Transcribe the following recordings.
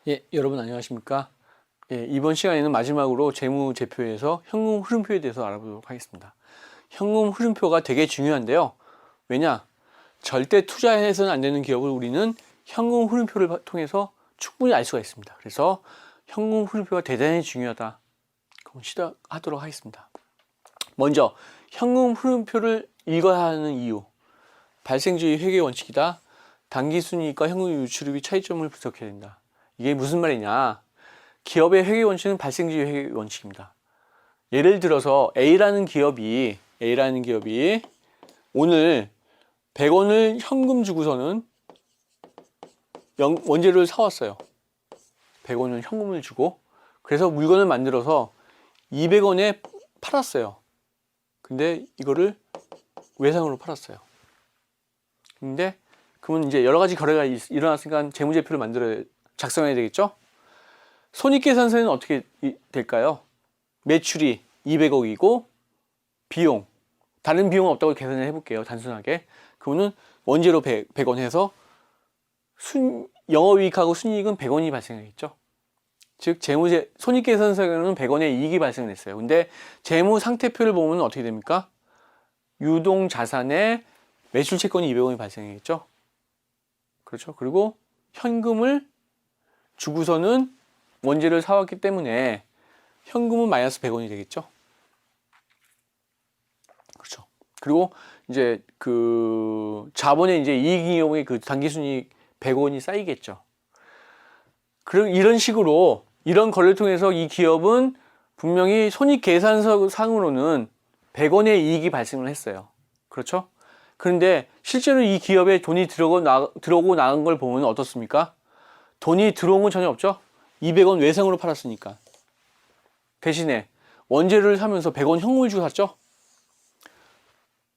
예, 여러분 안녕하십니까? 예, 이번 시간에는 마지막으로 재무제표에서 현금 흐름표에 대해서 알아보도록 하겠습니다. 현금 흐름표가 되게 중요한데요. 왜냐? 절대 투자해서는 안 되는 기업을 우리는 현금 흐름표를 통해서 충분히 알 수가 있습니다. 그래서 현금 흐름표가 대단히 중요하다. 그럼 시작하도록 하겠습니다. 먼저 현금 흐름표를 읽어야 하는 이유. 발생주의 회계 원칙이다. 당기순이익과 현금 유출입의 차이점을 분석해야 된다. 이게 무슨 말이냐? 기업의 회계 원칙은 발생주의 회계 원칙입니다. 예를 들어서 A라는 기업이 오늘 100원을 현금 주고서는 원재료를 사왔어요. 100원을 현금을 주고 그래서 물건을 만들어서 200원에 팔았어요. 근데 이거를 외상으로 팔았어요. 근데 그러면 이제 여러 가지 거래가 일어났으니까 재무제표를 작성해야 되겠죠? 손익계산서에는 어떻게 될까요? 매출이 200억이고 비용, 다른 비용은 없다고 계산을 해볼게요. 단순하게. 그거는 원재료 100원 해서 영업이익하고 순이익은 100원이 발생하겠죠. 즉 손익계산서에는 100원의 이익이 발생했어요. 근데 재무상태표를 보면 어떻게 됩니까? 유동자산에 매출채권이 200원이 발생하겠죠. 그렇죠. 그리고 현금을 주고서는 원재료를 사왔기 때문에 현금은 마이너스 100원이 되겠죠. 그렇죠. 그리고 이제 그 자본의 이제 이익이익의 그 당기순이익 100원이 쌓이겠죠. 그리고 이런 식으로 이런 거래를 통해서 이 기업은 분명히 손익계산서 상으로는 100원의 이익이 발생을 했어요. 그렇죠? 그런데 실제로 이 기업에 돈이 들어오고 나간 걸 보면 어떻습니까? 돈이 들어온 건 전혀 없죠? 200원 외상으로 팔았으니까. 대신에 원재료를 사면서 100원 현금을 주고 샀죠?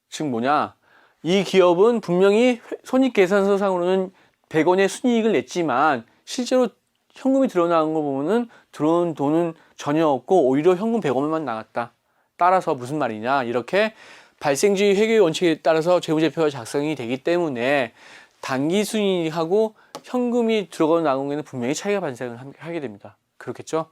즉 뭐냐? 이 기업은 분명히 손익계산서상으로는 100원의 순이익을 냈지만 실제로 현금이 들어나간 거 보면은 들어온 돈은 전혀 없고 오히려 현금 100원만 나갔다. 따라서 무슨 말이냐? 이렇게 발생주의 회계 원칙에 따라서 재무제표가 작성이 되기 때문에 당기순이익하고 현금이 들어가고 나온 게는 분명히 차이가 발생을 하게 됩니다. 그렇겠죠?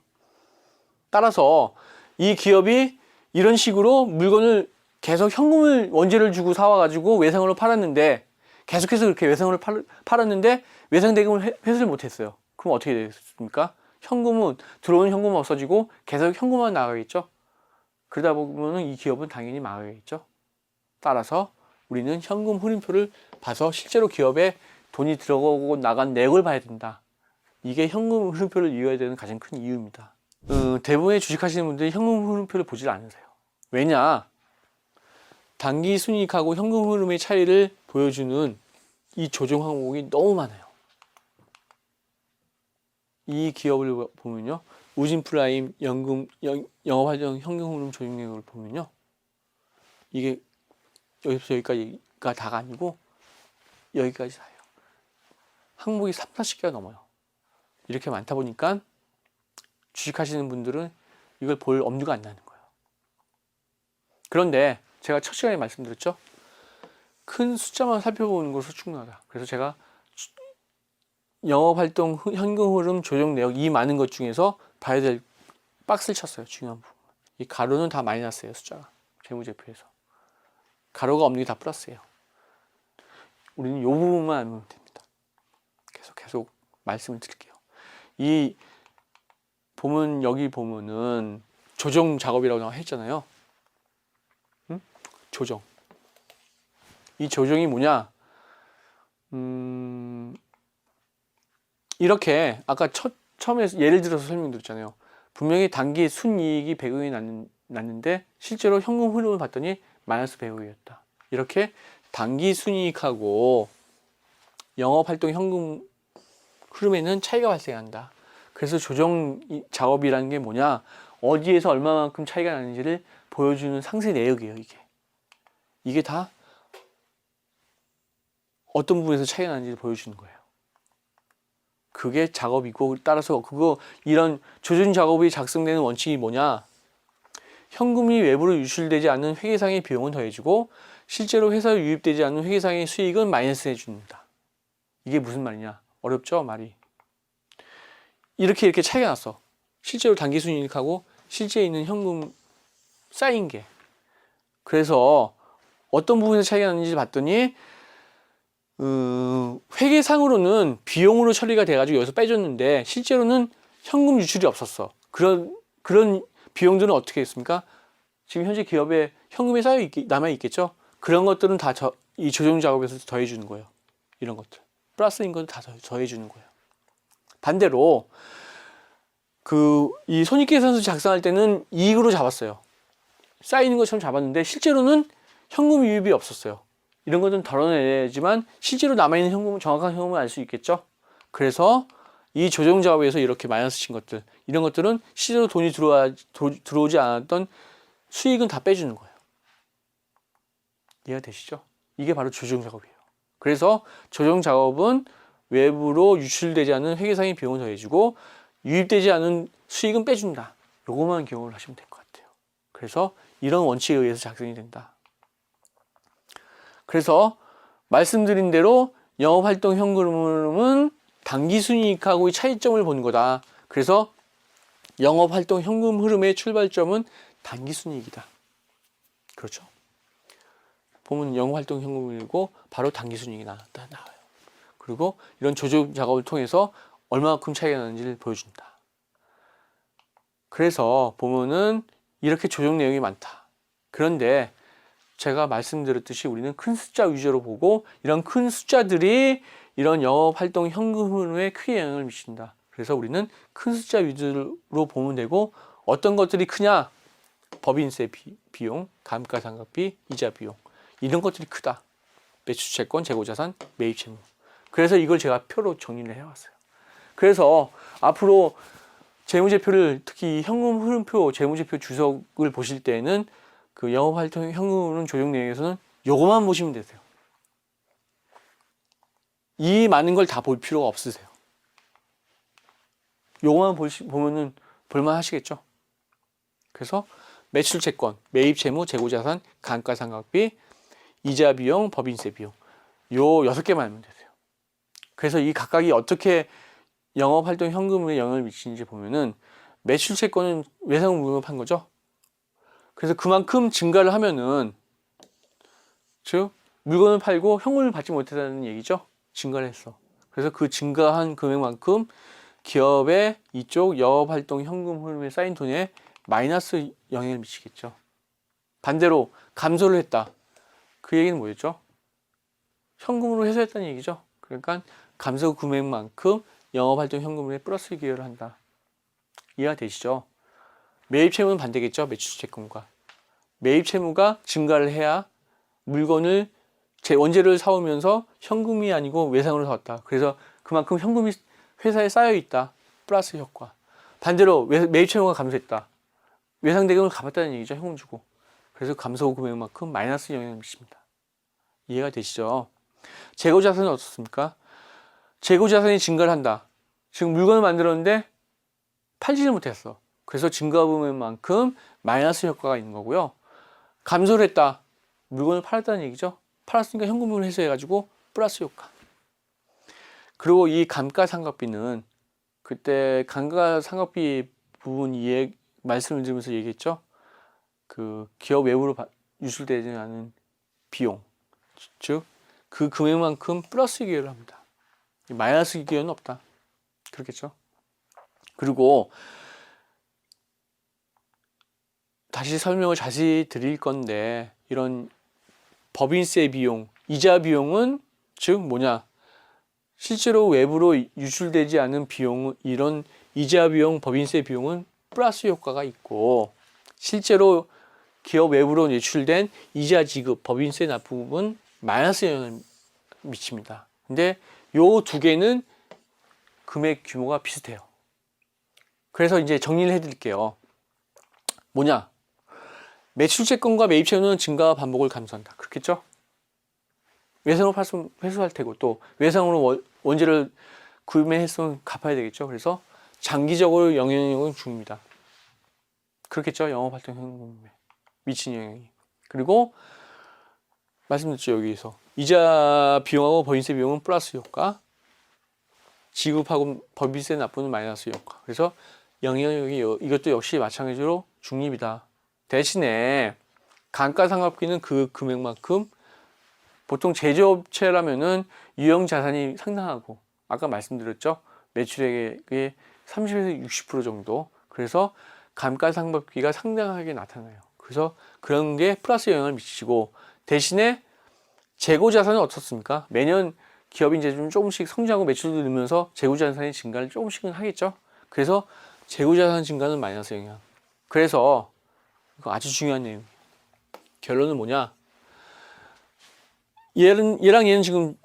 따라서 이 기업이 이런 식으로 물건을 계속 현금을 원재료를 주고 사와가지고 외상으로 팔았는데 계속해서 그렇게 외상으로 팔았는데 외상 대금을 회수를 못했어요. 그럼 어떻게 됐습니까? 들어오는 현금은 없어지고 계속 현금만 나가겠죠? 그러다 보면 이 기업은 당연히 망하겠죠? 따라서 우리는 현금 흐름표를 봐서 실제로 기업에 돈이 들어가고 나간 내역을 봐야 된다. 이게 현금 흐름표를 이해해야 되는 가장 큰 이유입니다. 대부분의 주식하시는 분들이 현금 흐름표를 보질 않으세요. 왜냐? 단기 순이익하고 현금 흐름의 차이를 보여주는 이 조정 항목이 너무 많아요. 이 기업을 보면요. 우진프라임 영업활동 현금 흐름 조정 내역을 보면요. 이게 여기서 여기까지가 다가 아니고 여기까지 다예요. 항목이 3, 40개가 넘어요. 이렇게 많다 보니까 주식하시는 분들은 이걸 볼 엄두가 안 나는 거예요. 그런데 제가 첫 시간에 말씀드렸죠. 큰 숫자만 살펴보는 것으로 충분하다. 그래서 제가 영업활동 현금 흐름 조정 내역 이 많은 것 중에서 봐야 될 박스를 쳤어요. 중요한 부분. 이 가로는 다 마이너스예요. 숫자가. 재무제표에서. 가로가 없는 게 다 플러스예요. 우리는 이 부분만 알면 됩니다. 계속 말씀을 드릴게요. 여기 보면은 조정 작업이라고 했잖아요. 응? 조정. 이 조정이 뭐냐? 이렇게 아까 처음에 예를 들어서 설명드렸잖아요. 분명히 단기 순이익이 100억이 났는데 실제로 현금 흐름을 봤더니 마이너스 100억이었다. 이렇게 단기 순이익하고 영업활동 현금 흐름에는 차이가 발생한다. 그래서 조정 작업이라는 게 뭐냐? 어디에서 얼마만큼 차이가 나는지를 보여주는 상세 내역이에요. 이게 다 어떤 부분에서 차이가 나는지를 보여주는 거예요. 그게 작업이고 따라서 이런 조정 작업이 작성되는 원칙이 뭐냐? 현금이 외부로 유출되지 않는 회계상의 비용은 더해지고 실제로 회사에 유입되지 않는 회계상의 수익은 마이너스 해준다. 이게 무슨 말이냐? 어렵죠? 말이. 이렇게 차이가 났어. 실제로 단기순이익하고 실제 있는 현금 쌓인 게. 그래서 어떤 부분에서 차이가 나는지 봤더니 회계상으로는 비용으로 처리가 돼가지고 여기서 빼줬는데 실제로는 현금 유출이 없었어. 그런 비용들은 어떻게 했습니까? 지금 현재 기업에 현금이 남아 있겠죠? 그런 것들은 다 이 조정 작업에서 더해 주는 거예요. 이런 것들. 플러스인 건 다 더해 주는 거예요. 반대로 이 손익계산서 작성할 때는 이익으로 잡았어요. 쌓이는 것처럼 잡았는데 실제로는 현금 유입이 없었어요. 이런 것은 덜어내야지만 실제로 남아있는 현금은 정확한 현금을 알 수 있겠죠. 그래서 이 조정 작업에서 이렇게 마이너스 친 것들, 이런 것들은 실제로 돈이 들어오지 않았던 수익은 다 빼주는 거예요. 이해가 되시죠? 이게 바로 조정 작업이에요. 그래서 조정 작업은 외부로 유출되지 않은 회계상의 비용을 더해주고 유입되지 않은 수익은 빼준다. 요것만 기억을 하시면 될 것 같아요. 그래서 이런 원칙에 의해서 작성이 된다. 그래서 말씀드린 대로 영업활동 현금흐름은 단기순이익하고의 차이점을 보는 거다. 그래서 영업활동 현금 흐름의 출발점은 단기순이익이다. 그렇죠. 보면 영업활동 현금이고 바로 단기순이익이 나와요. 그리고 이런 조정 작업을 통해서 얼마만큼 차이가 나는지를 보여준다. 그래서 보면은 이렇게 조정 내용이 많다. 그런데 제가 말씀드렸듯이 우리는 큰 숫자 위주로 보고 이런 큰 숫자들이 이런 영업활동 현금 흐름에 크게 영향을 미친다. 그래서 우리는 큰 숫자 위주로 보면 되고 어떤 것들이 크냐? 법인세 비용, 감가상각비, 이자 비용 이런 것들이 크다. 매수채권, 재고자산, 매입채무. 그래서 이걸 제가 표로 정리를 해왔어요. 그래서 앞으로 재무제표를 특히 현금 흐름표, 재무제표 주석을 보실 때는 그 영업활동 현금 흐름 조정 내용에서는 요거만 보시면 되세요. 이 많은 걸 다 볼 필요가 없으세요. 요거만 보면은 볼만 하시겠죠. 그래서 매출채권, 매입채무, 재고자산, 감가상각비, 이자 비용, 법인세 비용 요 6개만 알면 되세요. 그래서 이 각각이 어떻게 영업활동 현금에 영향을 미치는지 보면은 매출채권은 외상을 무급한 거죠. 그래서 그만큼 증가를 하면은 즉 물건을 팔고 현금을 받지 못했다는 얘기죠. 증가를 했어. 그래서 그 증가한 금액만큼 기업의 이쪽 영업활동 현금 흐름에 쌓인 돈에 마이너스 영향을 미치겠죠. 반대로 감소를 했다. 그 얘기는 뭐였죠? 현금으로 해소했다는 얘기죠. 그러니까 감소 금액만큼 영업활동 현금에 플러스 기여를 한다. 이해가 되시죠? 매입채무는 반대겠죠. 매출채권과 매입채무가 증가를 해야 물건을 원재료를 사오면서 현금이 아니고 외상으로 사왔다. 그래서 그만큼 현금이 회사에 쌓여 있다. 플러스 효과. 반대로 매입채무가 감소했다. 외상 대금을 갚았다는 얘기죠. 현금 주고. 그래서 감소 금액만큼 마이너스 영향을 미칩니다. 이해가 되시죠? 재고자산은 어떻습니까? 재고자산이 증가를 한다. 지금 물건을 만들었는데 팔지를 못했어. 그래서 증가 금액만큼 마이너스 효과가 있는 거고요. 감소를 했다. 물건을 팔았다는 얘기죠. 팔았으니까 현금을 회수해가지고 플러스 효과. 그리고 이 감가상각비는 그때 감가상각비 부분 말씀을 드리면서 얘기했죠. 그 기업 외부로 유출되지 않은 비용, 즉 그 금액만큼 플러스 기여를 합니다. 마이너스 기여는 없다. 그렇겠죠. 그리고 다시 설명을 자세히 드릴 건데 이런 법인세 비용, 이자 비용은 즉 뭐냐? 실제로 외부로 유출되지 않은 비용, 이런 이자 비용, 법인세 비용은 플러스 효과가 있고 실제로 기업 외부로 유출된 이자 지급, 법인세 납부분 마이너스 영향을 미칩니다. 근데 요 두 개는 금액 규모가 비슷해요. 그래서 이제 정리를 해드릴게요. 뭐냐? 매출채권과 매입채무는 증가와 반복을 감소한다. 그렇겠죠? 외상으로 팔면 회수할 테고 또 외상으로 원재를 구매했으면 갚아야 되겠죠. 그래서 장기적으로 영향력을 줍니다. 그렇겠죠? 영업활동 현금에 미친 영향이. 그리고 말씀드렸죠. 여기서 이자 비용하고 법인세 비용은 플러스 효과. 지급하고 법인세 납부는 마이너스 효과. 그래서 영향력이 이것도 역시 마찬가지로 중립이다. 대신에 감가상각비는 그 금액만큼 보통 제조업체라면은 유형 자산이 상당하고 아까 말씀드렸죠. 매출액의 30에서 60% 정도. 그래서 감가상각비가 상당하게 나타나요. 그래서 그런 게 플러스 영향을 미치고 대신에 재고 자산은 어떻습니까? 매년 기업이 이제 좀 조금씩 성장하고 매출도 늘면서 재고 자산의 증가를 조금씩은 하겠죠. 그래서 재고 자산 증가는 마이너스 영향. 그래서 이거 아주 중요한 내용. 결론은 뭐냐? 얘랑 얘는 지금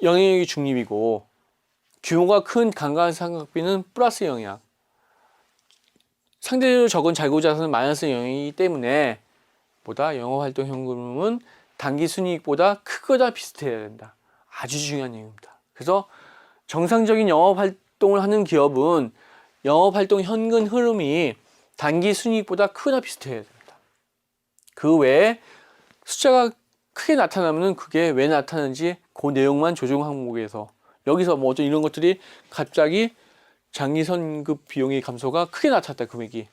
영향력이 중립이고 규모가 큰 감가상각비는 플러스 영향. 상대적으로 적은 재고 자산은 마이너스 영향이기 때문에 보다 영업활동 현금은 단기 순이익보다 크거나 비슷해야 된다. 아주 중요한 내용입니다. 그래서 정상적인 영업활동을 하는 기업은 영업활동 현금 흐름이 단기 순이익보다 크거나 비슷해야 됩니다. 그 외에 숫자가 크게 나타나면 그게 왜 나타나는지 그 내용만 조정 항목에서 여기서 뭐 어떤 이런 것들이 갑자기 장기 선급 비용의 감소가 크게 나타났다 금액이.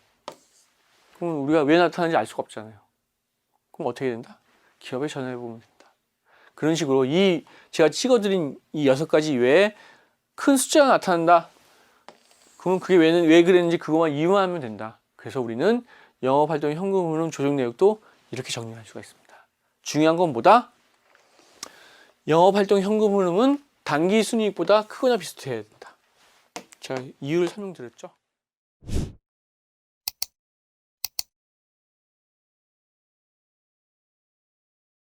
그럼 우리가 왜 나타나는지 알 수가 없잖아요. 그럼 어떻게 된다? 기업에 전화해 보면 된다. 그런 식으로 제가 찍어드린 이 6가지 외에 큰 숫자가 나타난다. 그러면 그게 왜 그랬는지 그것만 이용하면 된다. 그래서 우리는 영업활동 현금 흐름 조정 내역도 이렇게 정리할 수가 있습니다. 중요한 건 뭐다? 영업활동 현금 흐름은 단기 순이익보다 크거나 비슷해야 된다. 제가 이유를 설명드렸죠.